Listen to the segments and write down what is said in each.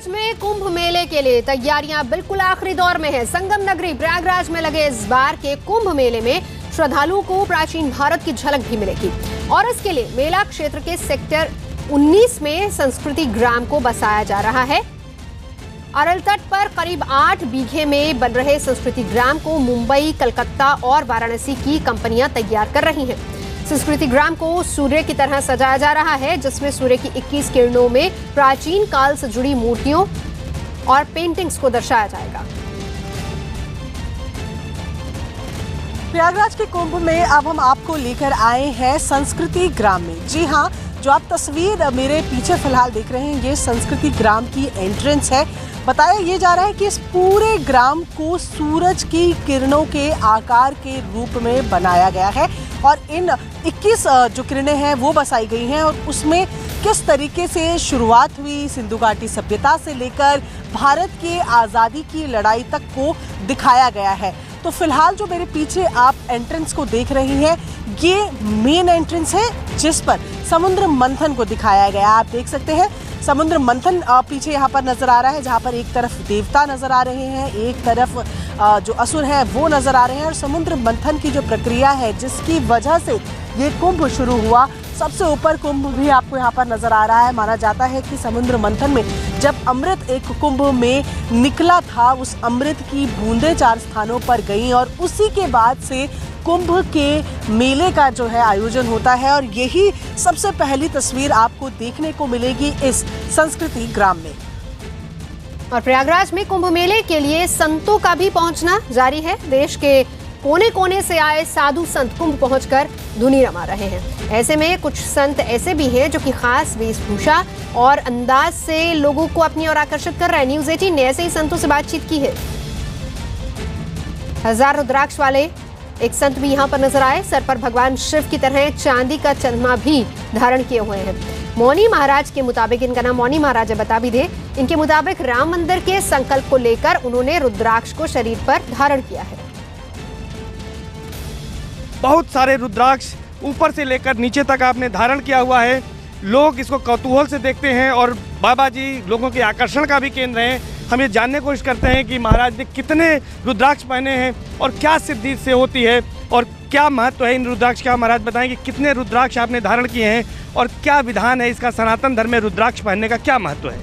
प्रयागराज में कुंभ मेले के लिए तैयारियां बिल्कुल आखिरी दौर में है। संगम नगरी प्रयागराज में लगे इस बार के कुंभ मेले में श्रद्धालुओं को प्राचीन भारत की झलक भी मिलेगी और इसके लिए मेला क्षेत्र के सेक्टर 19 में संस्कृति ग्राम को बसाया जा रहा है। अरल तट पर करीब 8 बीघे में बन रहे संस्कृति ग्राम को मुंबई, कलकत्ता और वाराणसी की कंपनियां तैयार कर रही हैं। संस्कृति ग्राम को सूर्य की तरह सजाया जा रहा है, जिसमें सूर्य की 21 किरणों में प्राचीन काल से जुड़ी मूर्तियों और पेंटिंग्स को दर्शाया जाएगा। प्रयागराज के कुंभ में अब हम आपको लेकर आए हैं संस्कृति ग्राम में। जी हाँ, जो आप तस्वीर मेरे पीछे फिलहाल देख रहे हैं, ये संस्कृति ग्राम की एंट्रेंस है। बताया ये जा रहा है कि इस पूरे ग्राम को सूरज की किरणों के आकार के रूप में बनाया गया है और इन 21 जो किरणें हैं वो बसाई गई हैं और उसमें किस तरीके से शुरुआत हुई सिंधु घाटी सभ्यता से लेकर भारत के आज़ादी की लड़ाई तक को दिखाया गया है। तो फिलहाल जो मेरे पीछे आप एंट्रेंस को देख रही हैं, ये मेन एंट्रेंस है जिस पर समुद्र मंथन को दिखाया गया। आप देख सकते हैं समुद्र मंथन पीछे यहाँ पर नजर आ रहा है, जहाँ पर एक तरफ देवता नजर आ रहे हैं, एक तरफ जो असुर हैं वो नजर आ रहे हैं और समुद्र मंथन की जो प्रक्रिया है जिसकी वजह से ये कुंभ शुरू हुआ, सबसे ऊपर कुंभ भी आपको यहाँ पर नजर आ रहा है। माना जाता है कि समुद्र मंथन में जब अमृत एक कुंभ में निकला था, उस अमृत की बूंदें 4 स्थानों पर गईं और उसी के बाद से कुंभ के मेले का जो है आयोजन होता है और यही सबसे पहली तस्वीर आपको देखने को मिलेगी इस संस्कृति ग्राम में। और प्रयागराज में कुंभ मेले के लिए संतों का भी पहुंचना जारी है। देश के कोने कोने से आए साधु संत कुंभ पहुंचकर धुनी रमा रहे हैं। ऐसे में कुछ संत ऐसे भी हैं जो कि खास वेशभूषा और अंदाज से लोगों को अपनी ओर आकर्षित कर रहे हैं। न्यूज़ 18 ने ऐसे ही संतों से बातचीत की है। 1000 रुद्राक्ष वाले एक संत भी यहाँ पर नजर आए। सर पर भगवान शिव की तरह चांदी का चंद्रमा भी धारण किए हुए हैं। मौनी महाराज के मुताबिक, इनका नाम मौनी महाराज है, बता भी दे, इनके मुताबिक राम मंदिर के संकल्प को लेकर उन्होंने रुद्राक्ष को शरीर पर धारण किया है। बहुत सारे रुद्राक्ष ऊपर से लेकर नीचे तक आपने धारण किया हुआ है। लोग इसको कौतूहल से देखते हैं और बाबा जी लोगों के आकर्षण का भी केंद्र हैं। हम ये जानने की कोशिश करते हैं कि महाराज ने कितने रुद्राक्ष पहने हैं और क्या सिद्धि से होती है और क्या महत्व है इन रुद्राक्ष का। महाराज बताएं कि कितने रुद्राक्ष आपने धारण किए हैं और क्या विधान है इसका, सनातन धर्म में रुद्राक्ष पहनने का क्या महत्व है।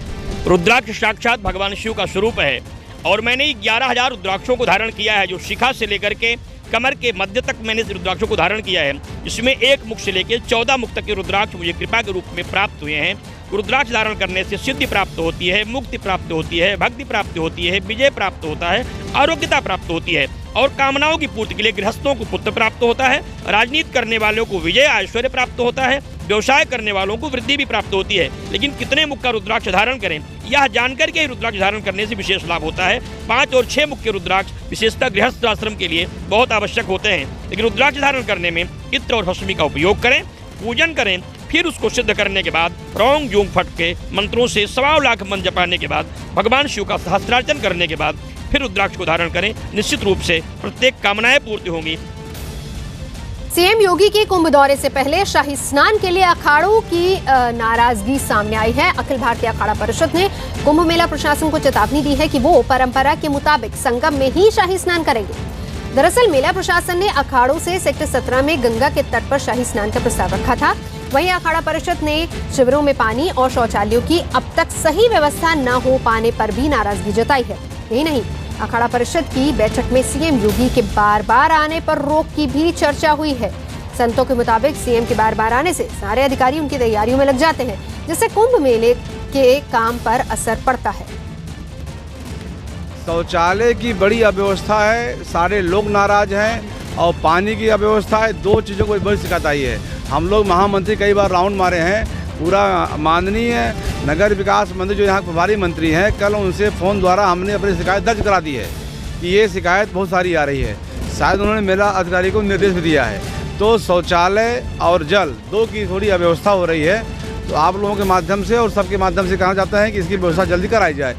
रुद्राक्ष साक्षात भगवान शिव का स्वरूप है और मैंने 11,000 रुद्राक्षों को धारण किया है, जो शिखा से लेकर के कमर के मध्य तक मैंने इस रुद्राक्षों को धारण किया है। इसमें 1 मुख से लेकर 14 मुख तक के रुद्राक्ष मुझे कृपा के रूप में प्राप्त हुए हैं। रुद्राक्ष धारण करने से सिद्धि प्राप्त होती है, मुक्ति प्राप्त होती है, भक्ति प्राप्त होती है, विजय प्राप्त होता है, आरोग्यता प्राप्त होती है और कामनाओं की पूर्ति के लिए गृहस्थों को पुत्र प्राप्त होता है, राजनीति करने वालों को विजय ऐश्वर्य प्राप्त होता है, व्यवसाय करने वालों को वृद्धि भी प्राप्त होती है। लेकिन कितने मुख का रुद्राक्ष धारण करें, यह जानकर के रुद्राक्ष धारण करने से विशेष लाभ होता है। 5 और 6 मुख के रुद्राक्ष विशेषतः गृहस्थ आश्रम के लिए बहुत आवश्यक होते हैं। लेकिन रुद्राक्ष धारण करने में इत्र और भस्मी का उपयोग करें, पूजन करें, फिर उसको सिद्ध करने के बाद रोंग जूंग फट के मंत्रों से 1.25 लाख मंत्र जपाने के बाद भगवान शिव का सहस्त्रार्चन करने के बाद फिर रुद्राक्ष को धारण करें। निश्चित रूप से प्रत्येक कामनाएं पूर्ति होंगी। सीएम योगी के कुंभ दौरे से पहले शाही स्नान के लिए अखाड़ों की नाराजगी सामने आई है। अखिल भारतीय अखाड़ा परिषद ने कुंभ मेला प्रशासन को चेतावनी दी है कि वो परंपरा के मुताबिक संगम में ही शाही स्नान करेंगे। दरअसल मेला प्रशासन ने अखाड़ों से सेक्टर 17 में गंगा के तट पर शाही स्नान का प्रस्ताव रखा था। वहीं अखाड़ा परिषद ने शिविरों में पानी और शौचालयों की अब तक सही व्यवस्था न हो पाने पर भी नाराजगी जताई है। यही नहीं, अखाड़ा परिषद की बैठक में सीएम योगी के बार-बार आने पर रोक की भी चर्चा हुई है। संतों के मुताबिक सीएम के बार-बार आने से सारे अधिकारी उनकी तैयारियों में लग जाते हैं, जिससे कुंभ मेले के काम पर असर पड़ता है। शौचालय की बड़ी अव्यवस्था है, सारे लोग नाराज हैं और पानी की अव्यवस्था है। 2 चीज़ों को बड़ी शिकायत आई है। हम लोग महामंत्री कई बार राउंड मारे हैं, पूरा माननीय नगर विकास मंत्री जो यहाँ प्रभारी मंत्री हैं, कल उनसे फ़ोन द्वारा हमने अपनी शिकायत दर्ज करा दी है कि ये शिकायत बहुत सारी आ रही है। शायद उन्होंने मेला अधिकारी को निर्देश भी दिया है। तो शौचालय और जल 2 की थोड़ी अव्यवस्था हो रही है। तो आप लोगों के माध्यम से और सबके माध्यम से कहना चाहता है कि इसकी व्यवस्था जल्दी कराई जाए।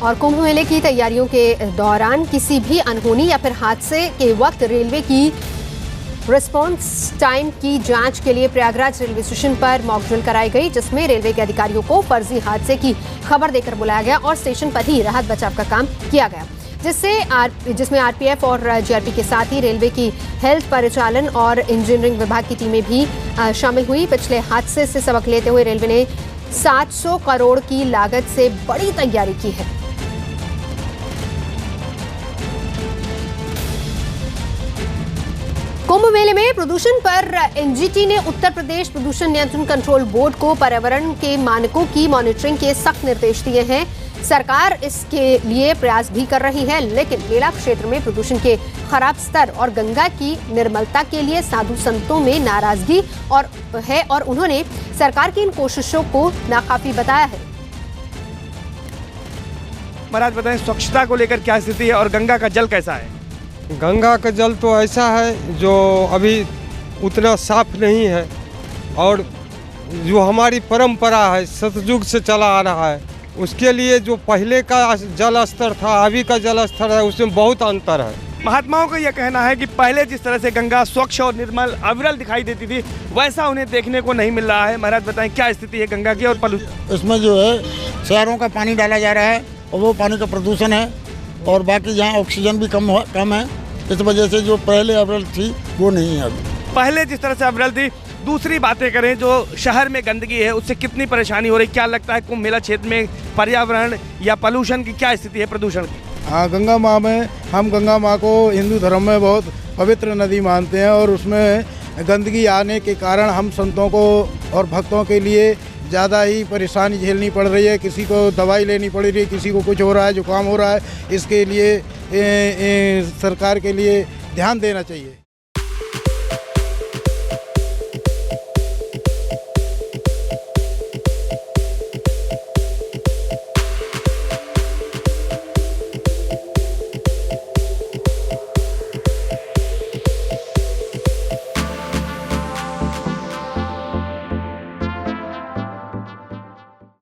और कुंभ मेले की तैयारियों के दौरान किसी भी अनहोनी या फिर हादसे के वक्त रेलवे की रिस्पांस टाइम की जांच के लिए प्रयागराज रेलवे स्टेशन पर मॉक ड्रिल कराई गई, जिसमें रेलवे के अधिकारियों को फर्जी हादसे की खबर देकर बुलाया गया और स्टेशन पर ही राहत बचाव का काम किया गया, जिसमें आरपीएफ और जीआरपी के साथ ही रेलवे की हेल्थ, परिचालन और इंजीनियरिंग विभाग की टीमें भी शामिल हुई। पिछले हादसे से सबक लेते हुए रेलवे ने 700 करोड़ की लागत से बड़ी तैयारी की है। कुंभ मेले में प्रदूषण पर एनजीटी ने उत्तर प्रदेश प्रदूषण नियंत्रण कंट्रोल बोर्ड को पर्यावरण के मानकों की मॉनिटरिंग के सख्त निर्देश दिए हैं। सरकार इसके लिए प्रयास भी कर रही है, लेकिन मेला क्षेत्र में प्रदूषण के खराब स्तर और गंगा की निर्मलता के लिए साधु संतों में नाराजगी और उन्होंने सरकार की इन कोशिशों को नाकाफी बताया है। महाराज बताएं, स्वच्छता को लेकर क्या स्थिति है और गंगा का जल कैसा है? गंगा का जल तो ऐसा है जो अभी उतना साफ नहीं है, और जो हमारी परंपरा है सतयुग से चला आ रहा है, उसके लिए जो पहले का जल स्तर था अभी का जल स्तर है उसमें बहुत अंतर है। महात्माओं का यह कहना है कि पहले जिस तरह से गंगा स्वच्छ और निर्मल अविरल दिखाई देती थी, वैसा उन्हें देखने को नहीं मिल रहा है। महाराज बताएं, क्या स्थिति है गंगा की और प्रदूषण? इसमें जो है शहरों का पानी डाला जा रहा है और वो पानी का प्रदूषण है, और बाकी यहाँ ऑक्सीजन भी कम है, इस वजह से जो पहले अविरल थी वो नहीं है अभी। पहले जिस तरह से अविरल थी। दूसरी बातें करें, जो शहर में गंदगी है उससे कितनी परेशानी हो रही, क्या लगता है कुंभ मेला क्षेत्र में पर्यावरण या पॉल्यूशन की क्या स्थिति है, प्रदूषण की? हाँ, गंगा माँ में हम गंगा माँ को हिंदू धर्म में बहुत पवित्र नदी मानते हैं, और उसमें गंदगी आने के कारण हम संतों को और भक्तों के लिए ज़्यादा ही परेशानी झेलनी पड़ रही है। किसी को दवाई लेनी पड़ रही है, किसी को कुछ हो रहा है, जुकाम हो रहा है। इसके लिए सरकार के लिए ध्यान देना चाहिए।